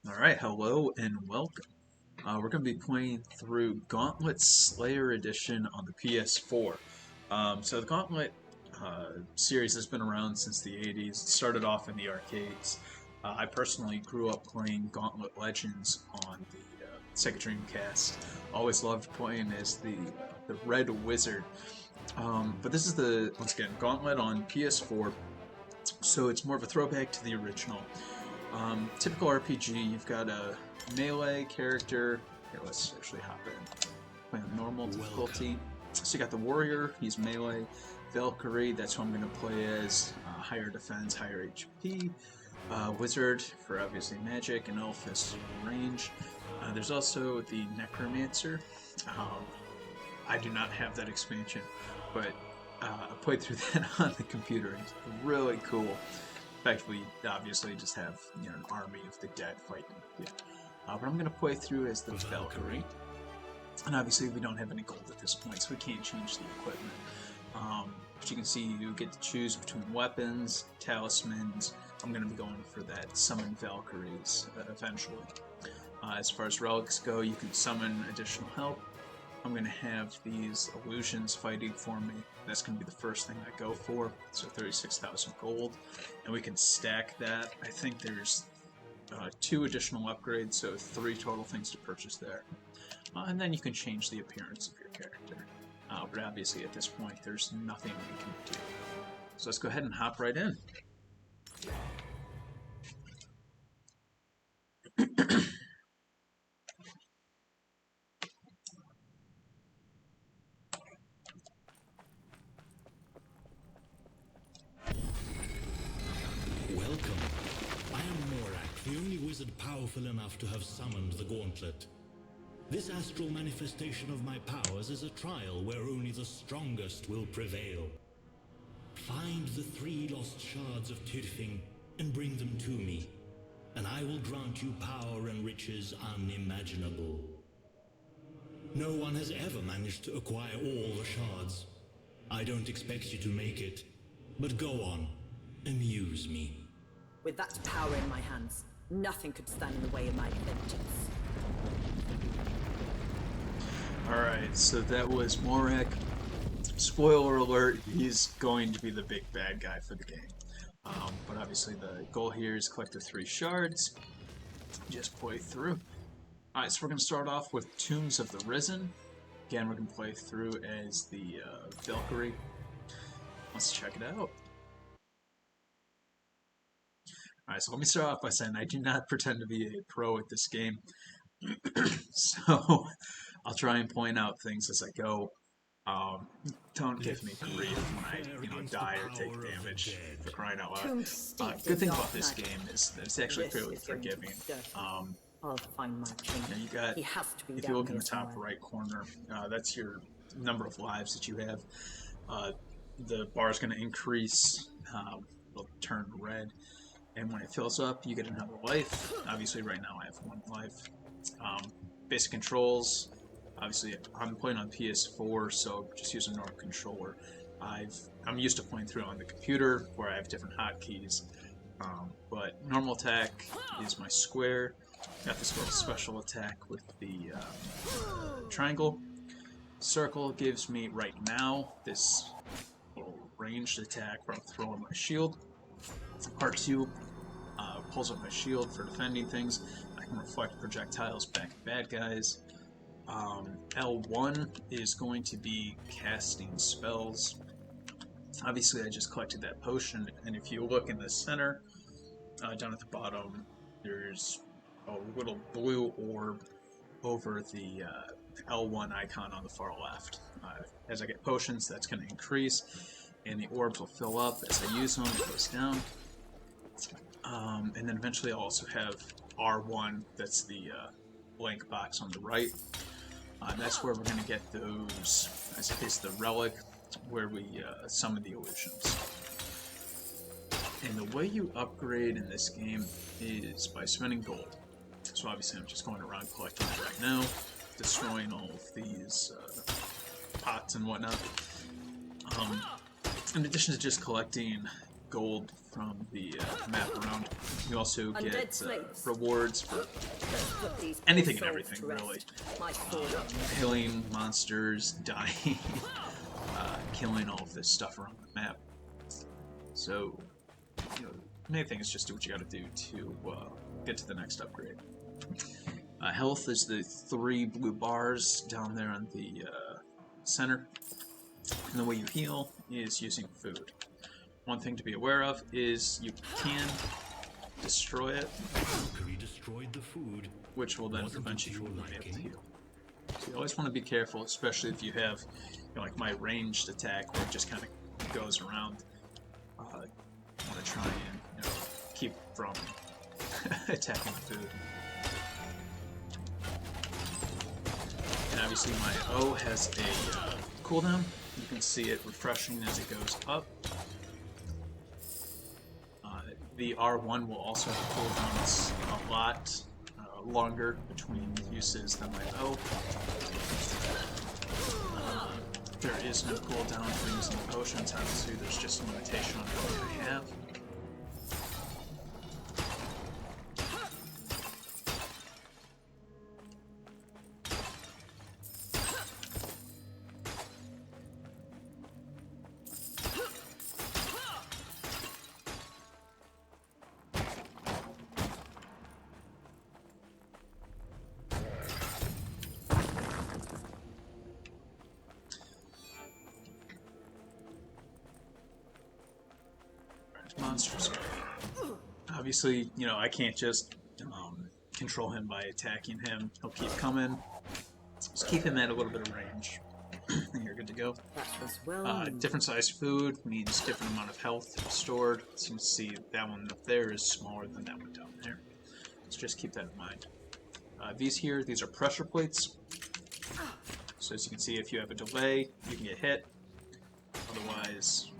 Alright, hello and welcome. We're going to be playing through Gauntlet Slayer Edition on the PS4. So the Gauntlet series has been around since the 80s. It started off in the arcades. I personally grew up playing Gauntlet Legends on the Sega Dreamcast. Always loved playing as the Red Wizard. But this is once again, Gauntlet on PS4. So it's more of a throwback to the original. Typical RPG, you've got a melee character. Here, let's actually hop in. Play on normal difficulty. So you got the warrior, he's melee. Valkyrie, that's who I'm going to play as. Higher defense, higher HP. Wizard for obviously magic, and elf is range. There's also the necromancer. I do not have that expansion, but I played through that on the computer. It's really cool. In fact, we obviously just have an army of the dead fighting. Yeah. But I'm going to play through as the Valkyrie. And obviously we don't have any gold at this point, so we can't change the equipment. But you can see you get to choose between weapons, talismans. I'm going to be going for that summon Valkyries eventually. As far as relics go, you can summon additional help. I'm going to have these illusions fighting for me. That's going to be the first thing I go for. So 36,000 gold. And we can stack that. I think there's 2 additional upgrades, so 3 total things to purchase there. And then you can change the appearance of your character. But obviously at this point, there's nothing we can do. So let's go ahead and hop right in. Welcome. I am Morak, the only wizard powerful enough to have summoned the Gauntlet. This astral manifestation of my powers is a trial where only the strongest will prevail. Find the 3 lost shards of Tyrfing and bring them to me, and I will grant you power and riches unimaginable. No one has ever managed to acquire all the shards. I don't expect you to make it, but go on, amuse me. With that power in my hands, nothing could stand in the way of my vengeance. Alright, so that was Morak. Spoiler alert, he's going to be the big bad guy for the game. But obviously the goal here is collect the 3 shards. Just play through. Alright, so we're going to start off with Tombs of the Risen. Again, we're going to play through as the Valkyrie. Let's check it out. Alright, so let me start off by saying I do not pretend to be a pro at this game. So I'll try and point out things as I go. Don't give me grief when I, die or take damage, for crying out loud. Good thing about this game is that it's actually fairly forgiving. I'll find my king. You got, He has to be if you look in the top right corner, that's your number of lives that you have. The bar is going to increase, it'll turn red, and when it fills up, you get another life. Obviously, right now I have 1 life. Basic controls. Obviously, I'm playing on PS4, so just use a normal controller. I'm used to playing through on the computer, where I have different hotkeys. But normal attack is my square. Got this little special attack with the triangle. Circle gives me, right now, this little ranged attack where I'm throwing my shield. R2 pulls up my shield for defending things. I can reflect projectiles back at bad guys. L1 is going to be casting spells. Obviously, I just collected that potion, and if you look in the center, down at the bottom, there's a little blue orb over the L1 icon on the far left. As I get potions, that's going to increase, and the orbs will fill up as I use them. It goes down. And then eventually I'll also have R1, that's the blank box on the right. That's where we're going to get those, as a case, the relic, where we summon the illusions. And the way you upgrade in this game is by spending gold. So obviously I'm just going around collecting it right now, destroying all of these pots and whatnot. In addition to just collecting gold from the map around. You also Undead get slaves. rewards for Put these anything and souls everything, to rest. really. My sword up. Killing monsters, dying, killing all of this stuff around the map. So, you know, the main thing is just do what you gotta do to get to the next upgrade. Health is the 3 blue bars down there on the center. And the way you heal is using food. One thing to be aware of is you can destroy it, Valkyrie destroyed the food. which will then Wasn't prevent it you your from being able to liking? heal. So you always want to be careful, especially if you have, you know, like my ranged attack where it just kind of goes around. You want to try and, you know, keep from attacking the food. And obviously my O has a cooldown. You can see it refreshing as it goes up. The R1 will also have a cooldown that's a lot longer between uses than my O. There is no cooldown for using potions, obviously there's just a limitation on how many I have. Monsters. Obviously, you know, I can't just control him by attacking him. He'll keep coming. Just keep him at a little bit of range. And you're good to go. That was well. Different size food means different amount of health restored. So you can see that one up there is smaller than that one down there. So just keep that in mind. These here, these are pressure plates. So as you can see, if you have a delay, you can get hit. Otherwise,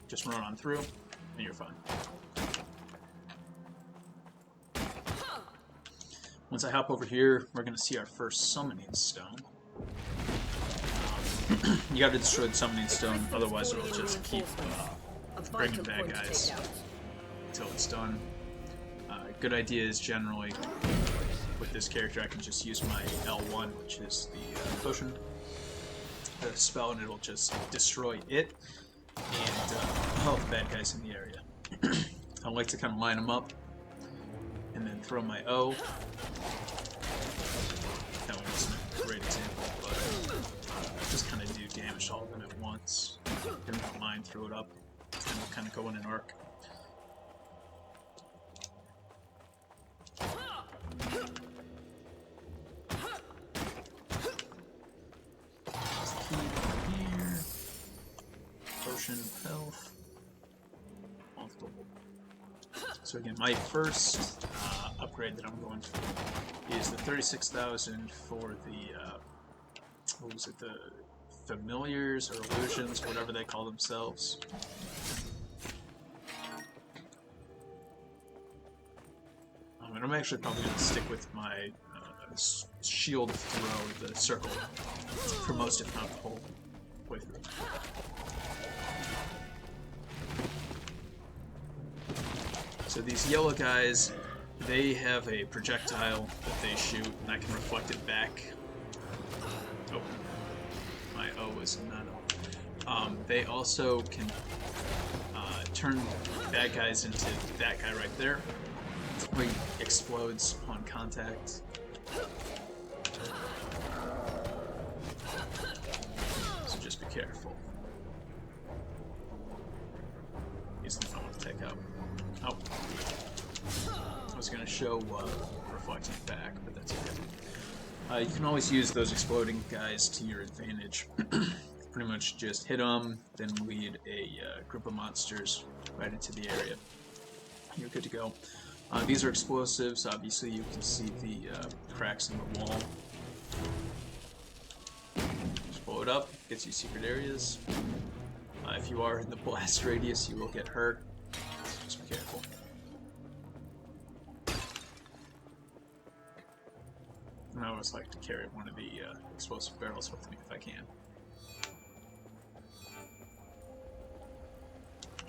just run on through, and you're fine. Once I hop over here, we're going to see our first summoning stone. You got to destroy the summoning stone, otherwise it'll just keep bringing bad guys until it's done. Good idea is generally, with this character, I can just use my L1, which is the potion spell, and it'll just destroy it and all the bad guys in the area. I like to kind of line them up and then throw my O. That one wasn't a great example, but just kind of do damage to all of them at once. Get them in line, throw it up, and we'll kind of go in an arc. Here. Potion of health. Multiple. So again, my first upgrade that I'm going for is the 36,000 for the, what was it, the familiars or illusions, whatever they call themselves. And I'm actually probably going to stick with my shield throw, the circle, for most if not the whole way through. So these yellow guys, they have a projectile that they shoot, and I can reflect it back. Oh, my O is not O. They also can turn bad guys into that guy right there, where he explodes upon contact. So just be careful. He's the one to take out. Oh. I was going to show reflecting back, but that's okay. You can always use those exploding guys to your advantage. Pretty much just hit them, then lead a group of monsters right into the area. You're good to go. These are explosives. Obviously, you can see the cracks in the wall. Just blow it up, gets you secret areas. If you are in the blast radius, you will get hurt. Just be careful. And I always like to carry one of the explosive barrels with me if I can.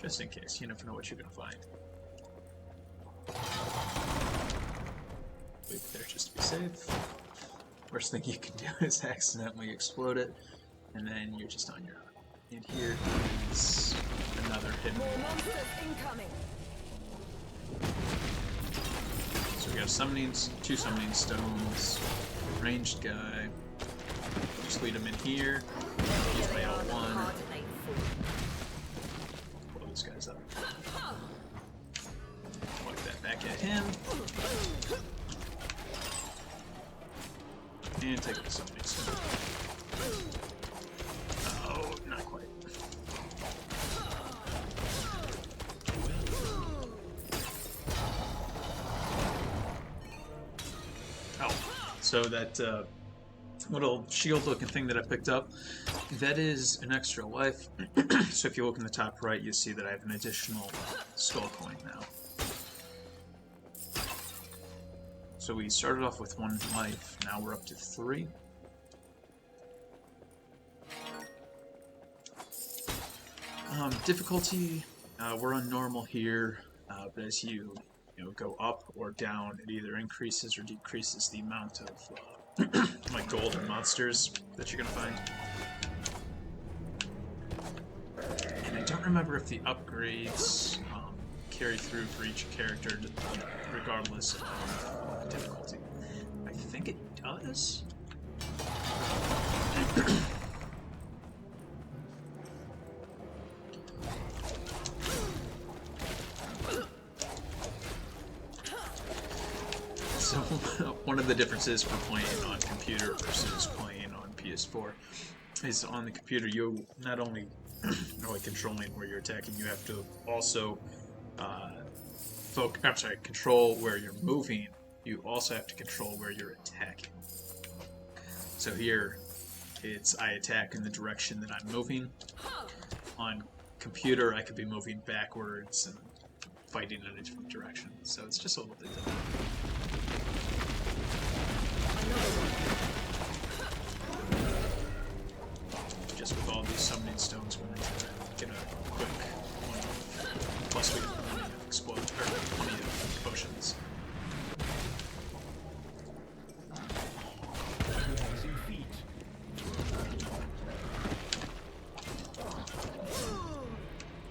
Just in case, you never know what you're gonna find. Wait there just to be safe. Worst thing you can do is accidentally explode it, and then you're just on your own. And here is another hidden. More monsters incoming. So we have summonings, 2 summoning stones, ranged guy. Just lead him in here. Use my L1. Blow these guys up. Walk that back at him. And take the summoning stone. Oh, not quite. Oh, so that little shield-looking thing that I picked up, that is an extra life. So if you look in the top right, you see that I have an additional skull coin now. So we started off with 1 life, now we're up to 3. Difficulty, we're on normal here, but as you go up or down, it either increases or decreases the amount of like gold or monsters that you're gonna find. And I don't remember if the upgrades carry through for each character, regardless of difficulty. I think it does. So one of the differences for playing on computer versus playing on PS4 is on the computer you not only are controlling where you're attacking, you have to also control where you're moving. You also have to control where you're attacking. So here, it's I attack in the direction that I'm moving. On computer, I could be moving backwards and fighting in a different direction. So it's just a little bit different. Just with all these summoning stones, we're going to get a quick one. Plus we have plenty of plenty of potions.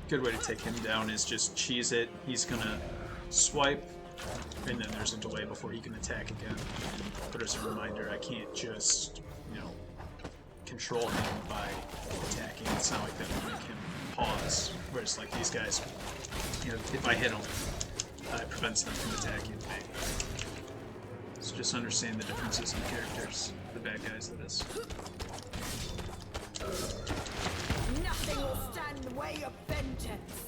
Good way to take him down is just cheese it. He's gonna swipe, and then there's a delay before he can attack again. But as a reminder, I can't just, control him by attacking. It's not like that will make him pause. Whereas like these guys, if I hit them, it prevents them from attacking me. So just understand the differences in characters. The bad guys, that is. Nothing will stand in the way of vengeance.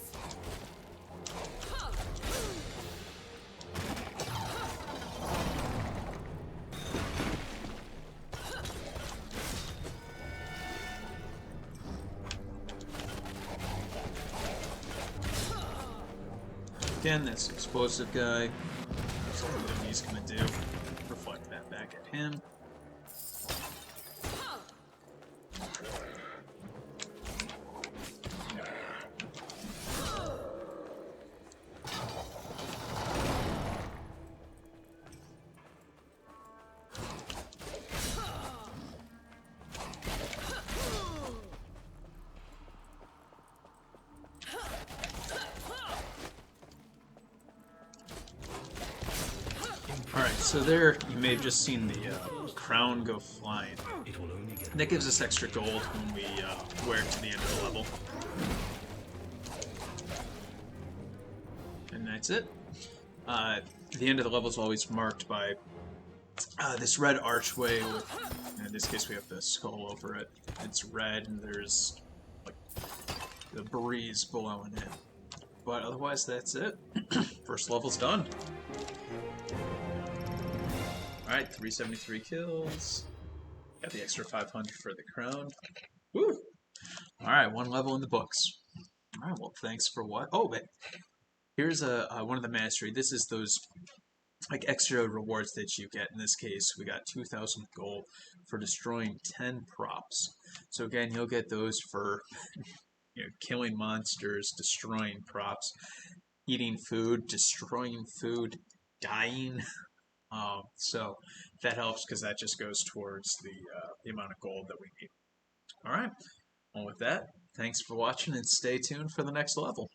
Again, this explosive guy. That's what he's gonna do. Reflect that back at him. Alright, so there you may have just seen the crown go flying. That gives us extra gold when we wear it to the end of the level. And that's it. The end of the level is always marked by this red archway with, in this case we have the skull over it. It's red and there's like the breeze blowing in. But otherwise that's it. First level's done. Alright, 373 kills. Got the extra 500 for the crown. Woo! Alright, 1 level in the books. Alright, well, thanks for what? Oh, but here's one of the mastery. This is those like extra rewards that you get. In this case, we got 2,000 gold for destroying 10 props. So again, you'll get those for killing monsters, destroying props, eating food, destroying food, dying. So that helps because that just goes towards the amount of gold that we need. All right. Well, with that, thanks for watching and stay tuned for the next level.